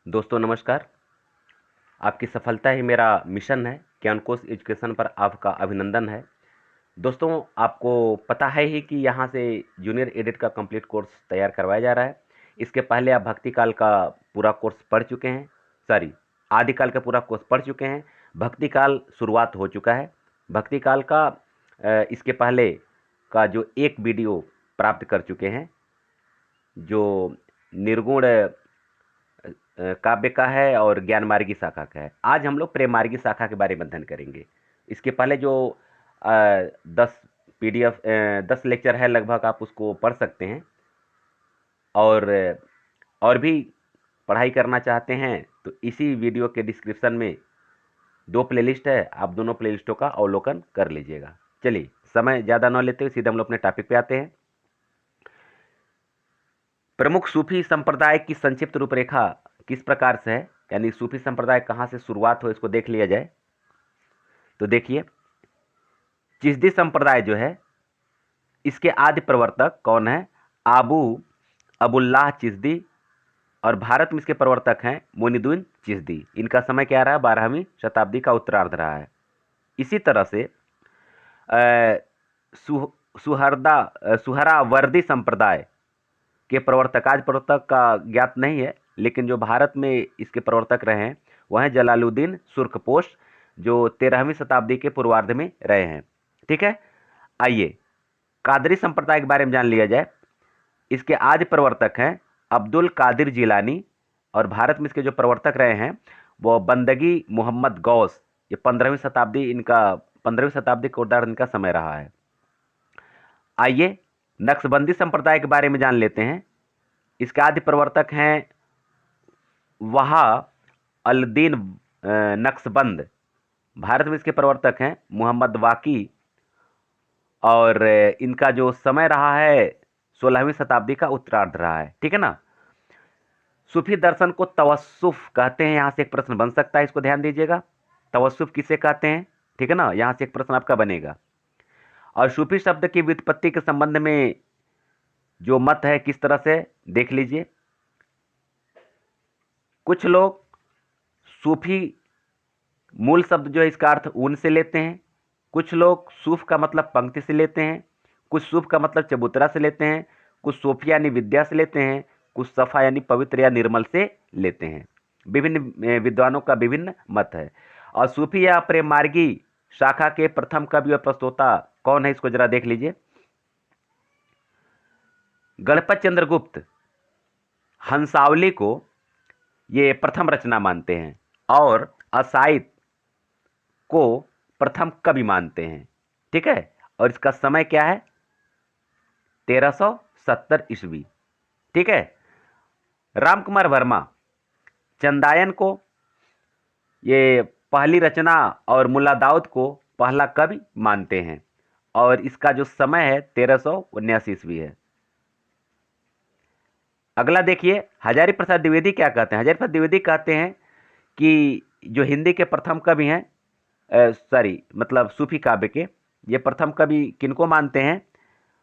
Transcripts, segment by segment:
दोस्तों नमस्कार। आपकी सफलता ही मेरा मिशन है। ज्ञानकोश एजुकेशन पर आपका अभिनंदन है। दोस्तों आपको पता है ही कि यहाँ से जूनियर एडिट का कंप्लीट कोर्स तैयार करवाया जा रहा है। इसके पहले आप भक्ति काल का पूरा कोर्स पढ़ चुके हैं, सॉरी आदिकाल का पूरा कोर्स पढ़ चुके हैं। भक्ति काल शुरुआत हो चुका है। भक्ति काल का इसके पहले का जो एक वीडियो प्राप्त कर चुके हैं, जो निर्गुण काव्य का है और ज्ञान मार्गी शाखा का है। आज हम लोग प्रेम मार्गी शाखा के बारे में अध्ययन करेंगे। इसके पहले जो 10 पीडीएफ 10 लेक्चर है लगभग, आप उसको पढ़ सकते हैं। और भी पढ़ाई करना चाहते हैं तो इसी वीडियो के डिस्क्रिप्शन में 2 प्लेलिस्ट है, आप दोनों प्लेलिस्टों का अवलोकन कर लीजिएगा। चलिए समय ज़्यादा न लेते हुए सीधे हम लोग अपने टॉपिक पे आते हैं। प्रमुख सूफी संप्रदाय की संक्षिप्त रूपरेखा किस प्रकार से है, यानी सूफी संप्रदाय कहाँ से शुरुआत हो, इसको देख लिया जाए। तो देखिए, चिश्ती संप्रदाय जो है, इसके आदि प्रवर्तक कौन है? अबुल्लाह चिश्ती। और भारत में इसके प्रवर्तक हैं मोइनुद्दीन चिश्ती। इनका समय क्या रहा है? 12वीं शताब्दी का उत्तरार्ध रहा है। इसी तरह से सुहरावर्दी संप्रदाय के प्रवर्तक, आज प्रवर्तक का ज्ञात नहीं है, लेकिन जो भारत में इसके प्रवर्तक रहे हैं वह हैं जलालुद्दीन सुर्खपोश, जो 13वीं शताब्दी के पूर्वार्ध में रहे हैं। ठीक है, आइए कादरी संप्रदाय के बारे में जान लिया जाए। इसके आदि प्रवर्तक हैं अब्दुल कादिर जिलानी, और भारत में इसके जो प्रवर्तक रहे हैं वो बंदगी मोहम्मद गौस। ये 15वीं शताब्दी के उत्तरार्ध इनका समय रहा है। आइए नक्शबंदी संप्रदाय के बारे में जान लेते हैं। इसके आदि प्रवर्तक हैं वहा अलदीन नक्शबंद। भारत में इसके प्रवर्तक हैं मोहम्मद वाकी, और इनका जो समय रहा है 16वीं शताब्दी का उत्तरार्ध रहा है। ठीक है ना। सूफी दर्शन को तवस्सुफ कहते हैं। यहाँ से एक प्रश्न बन सकता है, इसको ध्यान दीजिएगा। तवस्सुफ किसे कहते हैं? ठीक है ना, यहाँ से एक प्रश्न आपका बनेगा। और सूफी शब्द की व्युत्पत्ति के संबंध में जो मत है किस तरह से, देख लीजिए। कुछ लोग सूफी मूल शब्द जो है इसका अर्थ ऊन से लेते हैं, कुछ लोग सूफ का मतलब पंक्ति से लेते हैं, कुछ सूफ का मतलब चबूतरा से लेते हैं, कुछ सोफिया यानी विद्या से लेते हैं, कुछ सफा यानी पवित्र या निर्मल से लेते हैं। विभिन्न विद्वानों का विभिन्न मत है। और सूफी या प्रेम मार्गी शाखा के प्रथम कवि और प्रस्तोता कौन है, इसको जरा देख लीजिए। गणपत चंद्रगुप्त हंसावली को ये प्रथम रचना मानते हैं, और असाइत को प्रथम कवि मानते हैं। ठीक है, और इसका समय क्या है? 1370 ईस्वी। ठीक है। रामकुमार वर्मा चंदायन को ये पहली रचना और मुल्ला दाऊद को पहला कवि मानते हैं, और इसका जो समय है 1379 ईस्वी है। अगला देखिए, हजारी प्रसाद द्विवेदी क्या कहते हैं? हजारी प्रसाद द्विवेदी कहते हैं कि जो हिंदी के प्रथम कवि हैं, मतलब सूफी काव्य के ये प्रथम कवि किनको मानते हैं?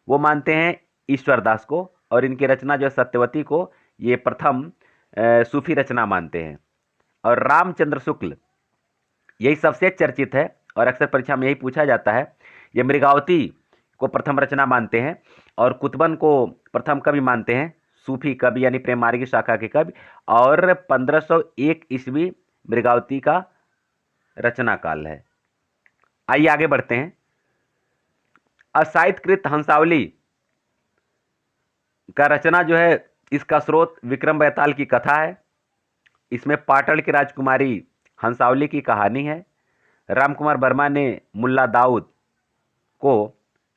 वो मानते हैं ईश्वर दास को, और इनकी रचना जो सत्यवती को ये प्रथम सूफी रचना मानते हैं। और रामचंद्र शुक्ल यही सबसे चर्चित है, और अक्सर परीक्षा में यही पूछा जाता है। ये मृगावती को प्रथम रचना मानते हैं, और कुतुबन को प्रथम कवि मानते हैं, सूफी कवि यानी प्रेम मार्गी शाखा के कवि। और 1501 ईस्वी मृगावती का रचना काल है। आइए आगे बढ़ते हैं। असाहित्यकृत हंसावली का रचना जो है, इसका स्रोत विक्रम बेताल की कथा है। इसमें पाटन की राजकुमारी हंसावली की कहानी है। रामकुमार वर्मा ने मुल्ला दाऊद को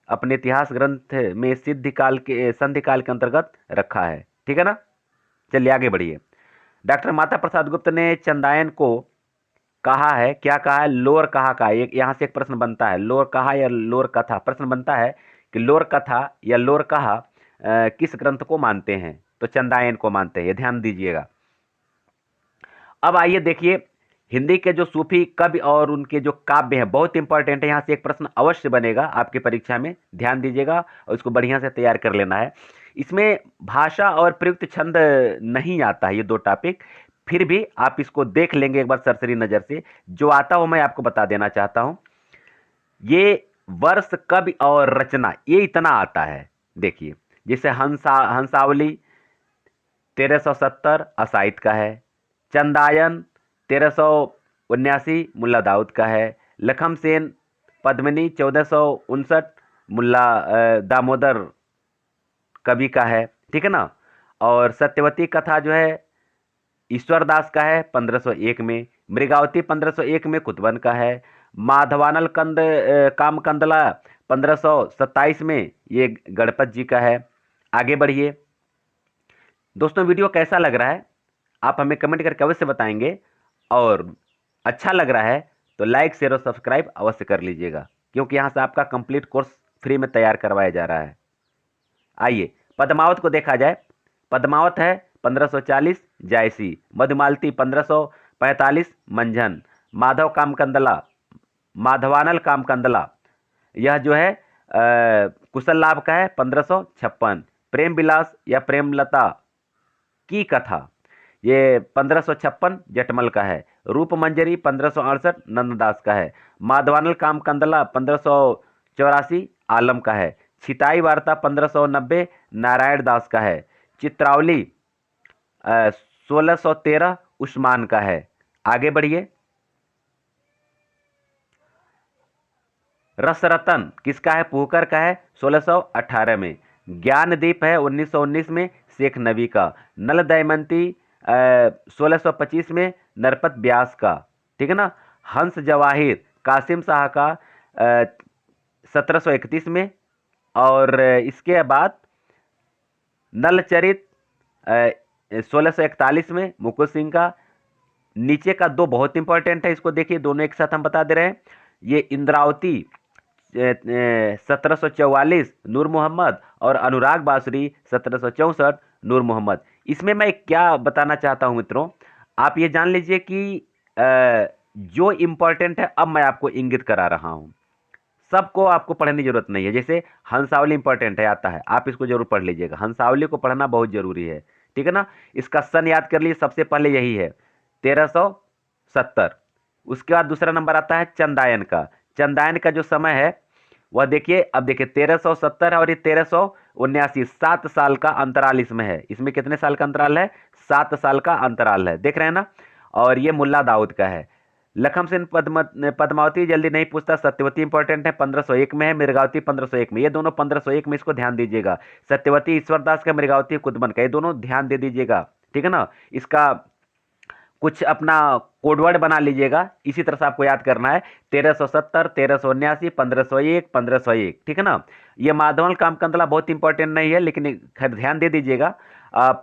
अपने इतिहास ग्रंथ में संधि काल के अंतर्गत रखा है। ठीक है ना। चलिए आगे बढ़िए। डॉक्टर माता प्रसाद गुप्त ने चंदायन को कहा है, क्या कहा है? लोर कहा का। एक यहाँ से एक प्रश्न बनता है, लोर कहा या लोर कथा। प्रश्न बनता है कि लोर कथा या लोर कहा किस ग्रंथ को मानते हैं? तो चंदायन को मानते हैं, ये ध्यान दीजिएगा। अब आइए देखिए, हिंदी के जो सूफी कवि और उनके जो काव्य हैं बहुत इंपॉर्टेंट है। यहाँ से एक प्रश्न अवश्य बनेगा आपकी परीक्षा में, ध्यान दीजिएगा और इसको बढ़िया से तैयार कर लेना है। इसमें भाषा और प्रयुक्त छंद नहीं आता है, ये 2 टॉपिक। फिर भी आप इसको देख लेंगे एक बार सरसरी नज़र से, जो आता हो मैं आपको बता देना चाहता हूँ। ये वर्ष कब और रचना ये इतना आता है, देखिए जैसे हंसावली 1370 असाइद का है, चंदायन 1379 मुल्ला दाऊद का है, लखम सेन पद्मिनी 1459 मुल्ला दामोदर कवि का है, ठीक है ना। और सत्यवती कथा जो है ईश्वरदास का है 1501 में, मृगावती 1501 में कुतबन का है, माधवानल कामकंदला 1527 में ये गणपत जी का है। आगे बढ़िए दोस्तों, वीडियो कैसा लग रहा है आप हमें कमेंट करके अवश्य बताएंगे, और अच्छा लग रहा है तो लाइक शेयर और सब्सक्राइब अवश्य कर लीजिएगा, क्योंकि यहाँ से आपका कंप्लीट कोर्स फ्री में तैयार करवाया जा रहा है। आइए पद्मावत को देखा जाए। पद्मावत है 1540 जायसी, मधुमालती 1545 मंझन, माधव कामकंदला माधवानल कामकंदला यह जो है कुशल लाभ का है 1556, प्रेम विलास या प्रेमलता की कथा ये 1556 जटमल का है, रूप मंजरी 1568 नंददास का है, माधवानल कामकंदला 1584 आलम का है, छिताई वार्ता 1590 नारायण दास का है, चित्रावली 1613 उस्मान का है। आगे बढ़िए, रसरतन किसका है? पुहकर का है 1618 में, ज्ञानदीप है 1919 में शेख नबी का, नल दमयंती 1625 में नरपत व्यास का, ठीक है ना। हंस जवाहिर कासिम शाह का 1731 में, और इसके बाद नलचरित 1641 में मुकुल सिंह का। नीचे का दो बहुत इंपॉर्टेंट है, इसको देखिए दोनों एक साथ हम बता दे रहे हैं। ये इंद्रावती 1744 नूर मोहम्मद, और अनुराग बासुरी 1764 नूर मोहम्मद। इसमें मैं क्या बताना चाहता हूं मित्रों, आप ये जान लीजिए कि जो इंपॉर्टेंट है अब मैं आपको इंगित करा रहा हूं, सबको आपको पढ़ने की जरूरत नहीं है। जैसे हंसावली इंपॉर्टेंट है, आता है, आप इसको जरूर पढ़ लीजिएगा, हंसावली को पढ़ना बहुत जरूरी है, ठीक है ना। इसका सन याद कर लीजिए, सबसे पहले यही है 1370। उसके बाद दूसरा नंबर आता है चंदायन का। चंदायन का जो समय है वह देखिए, अब देखिए 1370 है और ये 1379, 7 साल का अंतराल इसमें है। इसमें कितने साल का अंतराल है? 7 साल का अंतराल है, देख रहे हैं ना। और ये मुल्ला दाऊद का है। लखम सेन पद्मावती जल्दी नहीं पूछता, सत्यवती इंपॉर्टेंट है 1501 में है, मृगावती 1501 में, ये दोनों 1501 में, इसको ध्यान दीजिएगा। सत्यवती ईश्वरदास का, मृगावती कुतबन का, ये दोनों ध्यान दे दीजिएगा, ठीक है ना। इसका कुछ अपना कोडवर्ड बना लीजिएगा, इसी तरह से आपको याद करना है। 1370, 1379, 1501, 1501, ठीक है ना। ये माधवल कामकंदला बहुत इंपॉर्टेंट नहीं है, लेकिन खैर ध्यान दे दीजिएगा।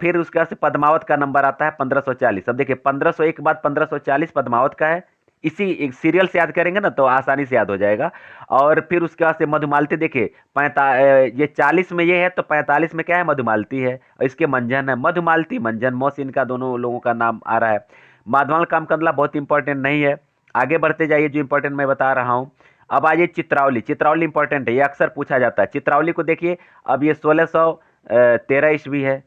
फिर उसके बाद से पद्मावत का नंबर आता है 1540। अब देखिए 1501 के बाद 1540 पद्मावत का है। इसी एक सीरियल से याद करेंगे ना तो आसानी से याद हो जाएगा। और फिर उसके बाद से मधुमालती देखिए, ये 40 में ये है तो 45 में क्या है? मधुमालती है। और इसके मंजन है, मधुमालती मंजन मौस, इनका दोनों लोगों का नाम आ रहा है। माधवानल कामकंदला बहुत इंपॉर्टेंट नहीं है। आगे बढ़ते जाइए, जो इंपॉर्टेंट मैं बता रहा हूँ। अब आइए चित्रावली। चित्रावली इंपॉर्टेंट है, ये अक्सर पूछा जाता है। चित्रावली को देखिए, अब ये 1613 ईस्वी है।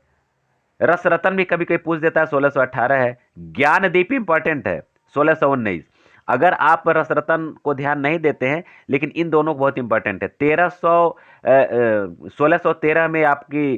रस रतन भी कभी कभी पूछ देता है, 1618 है। ज्ञानदीप इंपॉर्टेंट है 1619। अगर आप रस रतन को ध्यान नहीं देते हैं, लेकिन इन दोनों को बहुत इंपॉर्टेंट है। 1613 में आपकी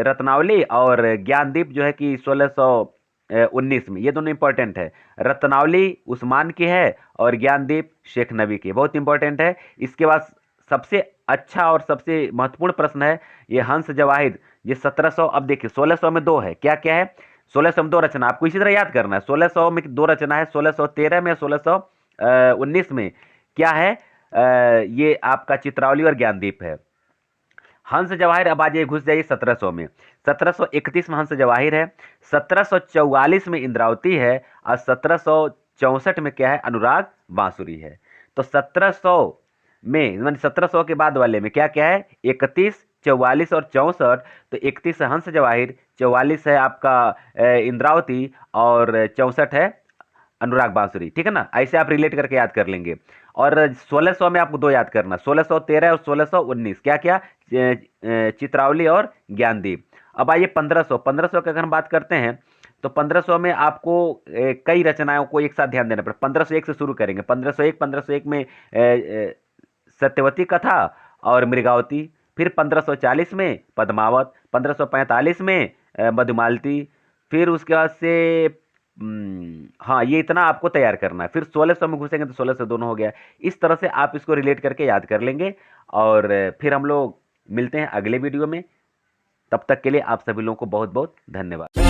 रत्नावली, और ज्ञानदीप जो है कि 1619 में, ये दोनों इंपॉर्टेंट है। रत्नावली उस्मान की है और ज्ञानदीप शेख नबी की, बहुत इंपॉर्टेंट है। इसके बाद सबसे अच्छा और सबसे महत्वपूर्ण प्रश्न है ये हंस जवाहिर, ये 1700। अब देखिए 1600 में दो है, क्या क्या है? 1600 में दो रचना, आपको इसी तरह याद करना है। 1600 में दो रचना है, 1613 में, 1619 में। क्या है? ये आपका चित्रावली और ज्ञानदीप है। हंस जवाहिर, अब आ जाइए, घुस जाइए 1700 में। 1731 में हंस जवाहिर है, 1744 में इंद्रावती है, और 1764 में क्या है? अनुराग बांसुरी है। तो 1700 में, यानी 1700 के बाद वाले में क्या क्या है? 31, 44 और 64। तो 31 है हंस जवाहिर, 44 है आपका इंद्रावती, और 64 है अनुराग बांसुरी, ठीक है ना। ऐसे आप रिलेट करके याद कर लेंगे। और 1600 में आपको दो याद करना, 1613 और 1619, क्या क्या? चित्रावली और ज्ञानदीप। अब आइए 1500। 1500 की अगर हम बात करते हैं तो 1500 में आपको कई रचनाओं को एक साथ ध्यान देना पड़ेगा। 1501 से शुरू करेंगे। 1501 में सत्यवती कथा और मृगावती। फिर 1540 में पद्मावत, 1545 में मधुमालती। फिर उसके बाद से हाँ, ये इतना आपको तैयार करना है। फिर 1600 में घुसेंगे तो 16 से दोनों हो गया। इस तरह से आप इसको रिलेट करके याद कर लेंगे और फिर हम लोग मिलते हैं अगले वीडियो में। तब तक के लिए आप सभी लोगों को बहुत बहुत धन्यवाद।